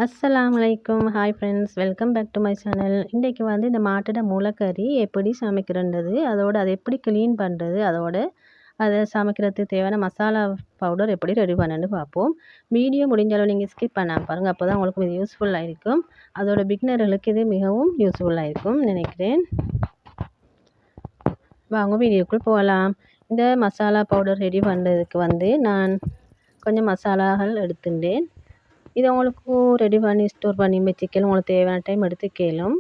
அஸ்ஸலாமு அலைக்கும். Hi friends, welcome back to my channel. இன்றைக்கி வந்து இந்த மாட்டோட மூளைக்கறி எப்படி சமைக்கிறன்றது, அதோட அதை எப்படி க்ளீன் பண்ணுறது, அதை சமைக்கிறதுக்கு தேவையான மசாலா பவுடர் எப்படி ரெடி பண்ணணுன்னு பார்ப்போம். வீடியோ முடிஞ்ச அளவு நீங்கள் ஸ்கிப் பண்ணாமல் பாருங்கள். அப்போ தான் உங்களுக்கு இது யூஸ்ஃபுல்லாக இருக்கும். அதோட பிகினர்களுக்கு இது மிகவும் யூஸ்ஃபுல்லாக இருக்கும் நினைக்கிறேன். வாங்க வீடியோக்குள் போகலாம். இந்த மசாலா பவுடர் ரெடி பண்ணுறதுக்கு வந்து நான் கொஞ்சம் மசாலாகள் எடுத்துட்டேன். இதை உங்களுக்கு ரெடி பண்ணி ஸ்டோர் பண்ணி வச்சுக்கலாம். உங்களுக்கு தேவையான டைம் எடுத்துக்கலாம்.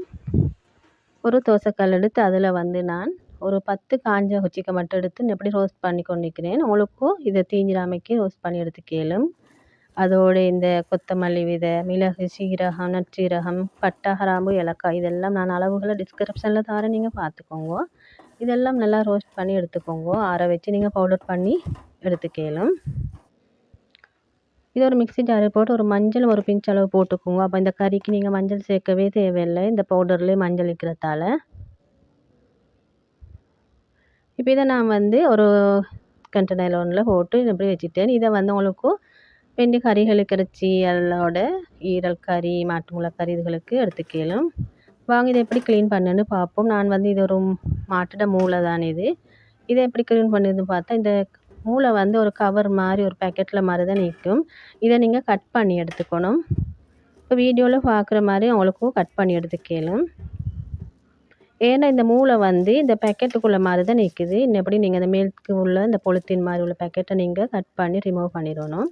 ஒரு தோசைக்கல் எடுத்து அதில் வந்து நான் ஒரு 10 காஞ்ச கொச்சிக்கை மட்டும் எடுத்து எப்படி ரோஸ்ட் பண்ணி கொண்டிருக்கிறேன். உங்களுக்கும் இதை தீஞ்சிராமைக்கு ரோஸ்ட் பண்ணி எடுத்துக்கலாம். அதோடு இந்த கொத்தமல்லி விதை, மிளகு, சீரகம், நற்சீரகம், பட்டை, கிராம்பு, ஏலக்காய் இதெல்லாம் நான் அளவுகளை டிஸ்கிரிப்ஷனில் தரேன், நீங்கள் பார்த்துக்கோங்க. இதெல்லாம் நல்லா ரோஸ்ட் பண்ணி எடுத்துக்கோங்க. ஆற வச்சு நீங்கள் பவுடர் பண்ணி எடுத்துக்கலாம். இது ஒரு மிக்ஸி ஜாரை போட்டு ஒரு மஞ்சள் ஒரு பிஞ்ச் அளவு போட்டுக்கோங்க. அப்போ இந்த கறிக்கு நீங்கள் மஞ்சள் சேர்க்கவே தேவையில்லை, இந்த பவுடர்லேயே மஞ்சள் இருக்கிறதால. இப்போ இதை நான் வந்து ஒரு கண்டெய்னர் ஒன்றில் போட்டு இப்படி வச்சுட்டேன். இதை வந்து உங்களுக்கு வெண்டி கறிகளுக்கு இறைச்சி அதோட ஈரல் கறி, மாட்டு முளைக்கறி இதுகளுக்கு எடுத்துக்கலாம். வாங்க இதை எப்படி க்ளீன் பண்ணுன்னு பார்ப்போம். நான் வந்து இது ஒரு மாட்டோட மூளை தான் இது. இதை எப்படி க்ளீன் பண்ணுறதுன்னு பார்த்தா, இந்த மூளை வந்து ஒரு கவர் மாதிரி ஒரு பேக்கெட்டில் மாதிரி தான் நிற்கும். இதை நீங்கள் கட் பண்ணி எடுத்துக்கணும். இப்போ வீடியோவில் பார்க்குற மாதிரி அவங்களுக்கும் கட் பண்ணி எடுத்துக்கலாம். ஏன்னா இந்த மூளை வந்து இந்த பேக்கெட்டுக்குள்ளே மாதிரி தான் நிற்குது. எப்படி நீங்கள் இந்த மேலுக்கு உள்ள இந்த பொலித்தீன் மாதிரி உள்ள பேக்கெட்டை நீங்கள் கட் பண்ணி ரிமூவ் பண்ணிடணும்.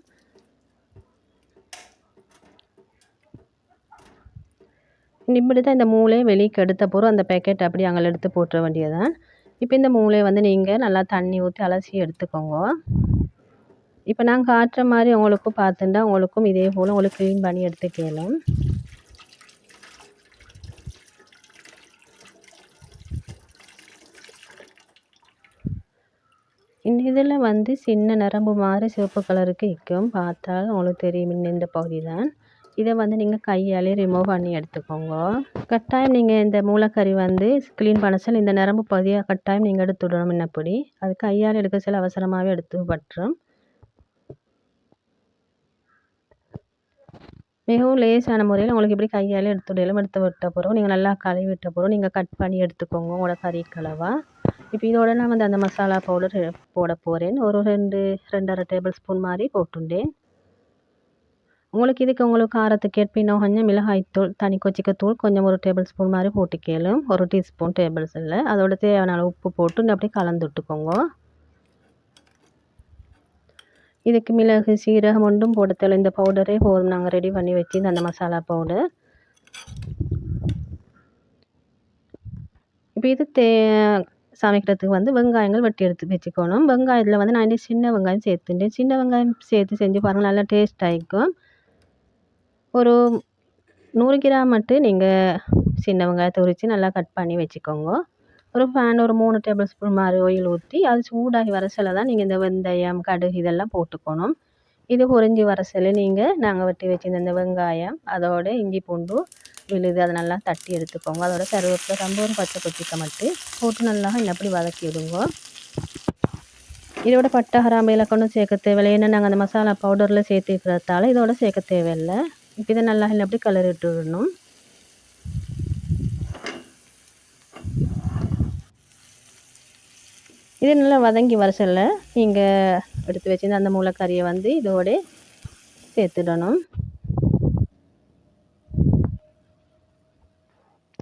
இப்படி தான் இந்த மூளையை வெளியே எடுத்த போகிறோம். அந்த பேக்கெட் அப்படி அங்கே எடுத்து போட்டுற வேண்டியதான். இப்போ இந்த மூளையை வந்து நீங்கள் நல்லா தண்ணி ஊற்றி அலசி எடுத்துக்கோங்க. இப்போ நான் காட்டுற மாதிரி உங்களுக்கும் பார்த்துட்டா உங்களுக்கும் இதே போல் உங்களுக்கு க்ளீன் பண்ணி எடுத்துக்கலாம். இந்த இதில் வந்து சின்ன நரம்பு மாதிரி சிவப்பு கலருக்கு இருக்கும். பார்த்தால் உங்களுக்கு தெரியும் இந்த பகுதி தான். இதை வந்து நீங்கள் கையாலே ரிமூவ் பண்ணி எடுத்துக்கோங்க. கட்டாயம் நீங்கள் இந்த மூளைக்கறி வந்து க்ளீன் பண்ண சொல்ல இந்த நரம்பு பகுதியை கட்டாயம் நீங்கள் எடுத்து விடணும். என்னப்படி அது கையால் எடுக்க சில அவசரமாகவே எடுத்து பட்டுரும். மிகவும் லேசான முறையில் உங்களுக்கு இப்படி கையால் எடுத்து விட்ட பிறகு நீங்கள் நல்லா கழுவி விட்ட பிறகு நீங்கள் கட் பண்ணி எடுத்துக்கோங்க உங்களோட கறி கலவாக. இப்போ இதோட நான் வந்து அந்த மசாலா பவுடர் போட போகிறேன். ஒரு 2-2.5 டேபிள் ஸ்பூன் மாதிரி போட்டுட்டேன். உங்களுக்கு காரத்துக்கு ஏற்ப இன்னும் கொஞ்சம் மிளகாய்த்தூள், தனி கொச்சிக்கத்தூள் கொஞ்சம் 1 டேபிள் ஸ்பூன் மாதிரி போட்டுக்கலாம். 1 டீஸ்பூன் டேபிள்ஸ் இல்லை. அதோட தேவையான அளவு உப்பு போட்டு அப்படியே கலந்து விட்டுக்கோங்க. இதுக்கு மிளகு, சீரகம் ஒன்றும் போட தேவை. இந்த பவுடரே போதும். நாங்கள் ரெடி பண்ணி வச்சு அந்த மசாலா பவுடர். இப்போ இது சமைக்கிறதுக்கு வந்து வெங்காயங்கள் வெட்டி எடுத்து வச்சுக்கணும். வெங்காயத்தில் வந்து நான் சின்ன வெங்காயம் சேர்த்துட்டேன். சின்ன வெங்காயம் சேர்த்து செஞ்சு பாருங்கள், நல்லா டேஸ்ட் ஆகிக்கும். ஒரு 100 கிராம் மட்டும் நீங்கள் சின்ன வெங்காயத்தை உரித்து நல்லா கட் பண்ணி வச்சுக்கோங்க. ஒரு பேன் ஒரு 3 டேபிள் ஸ்பூன் மாதிரி ஆயில் ஊற்றி அது சூடாகி வரசில தான் நீங்கள் இந்த வெந்தயம், கடுகு இதெல்லாம் போட்டுக்கணும். இது பொரிஞ்சு வரசில நாங்கள் வெட்டி வச்சுருந்த இந்த வெங்காயம், அதோட இஞ்சி பூண்டு விழுது அதை நல்லா தட்டி எடுத்துக்கோங்க. அதோட கருவேப்பிலை, ரொம்ப ஒரு பச்சை கொச்சிக்கை மட்டும் போட்டு நல்லா அப்படி வதக்கி விடுங்க. இதோட பட்டை, கிராம்பு, ஏலக்காய் சேர்க்க தேவையில்லை. ஏன்னா நாங்கள் அந்த மசாலா பவுடரில் சேர்த்துக்கிறதால இதோட சேர்க்க தேவையில்லை. இப்போ இதை நல்லா அப்படி கலரி விட்டு விடணும். இது நல்லா வதங்கி வரசல்ல நீங்கள் எடுத்து வச்சுருந்த அந்த மூளைக்கறியை வந்து இதோட சேர்த்துடணும்.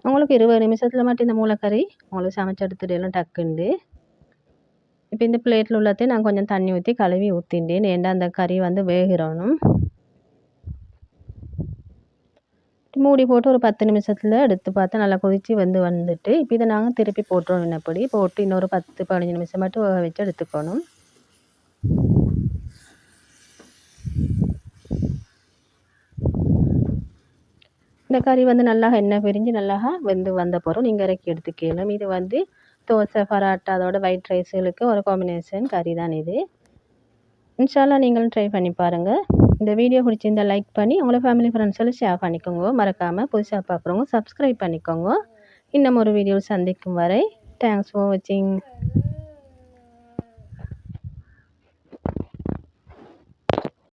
உங்களுக்கு 20 நிமிஷத்தில் மட்டும் இந்த மூளைக்கறி உங்களுக்கு சமைச்சு எடுத்துடலாம் டக்குண்டு. இப்போ இந்த பிளேட்டில் உள்ளதையும் நான் கொஞ்சம் தண்ணி ஊற்றி கழுவி ஊற்றிட்டேன். ஏன்டா அந்த கறி வந்து வேகிறணும். மூடி போட்டு ஒரு 10 நிமிஷத்தில் எடுத்து பார்த்தா நல்லா கொதித்து வந்துட்டு இப்போ இதை நாங்கள் திருப்பி போட்டுருவோம். என்னப்படி போட்டு இன்னொரு 10-15 நிமிஷம் மட்டும் வேக வச்சு எடுத்துக்கணும். இந்த கறி வந்து நல்லா எண்ணெய் பிரிஞ்சு நல்லா வெந்து வந்த பிறகு நீங்கள் இறக்கி எடுத்துக்கலாம். இது வந்து தோசை, பராட்டா அதோட ஒயிட் ரைஸுகளுக்கு ஒரு காம்பினேஷன் கறி தான் இது. இன்ஷால்லா நீங்களும் ட்ரை பண்ணி பாருங்கள். இந்த வீடியோ பிடிச்சிருந்தால் லைக் பண்ணி உங்களை ஃபேமிலி ஃப்ரெண்ட்ஸெல்லாம் ஷேர் பண்ணிக்கோங்க. மறக்காமல் புதுசாக பார்க்குறவங்க சப்ஸ்கிரைப் பண்ணிக்கோங்க. இன்னும் ஒரு வீடியோவில் சந்திக்கும் வரை தேங்க்ஸ் ஃபார் வாட்சிங்.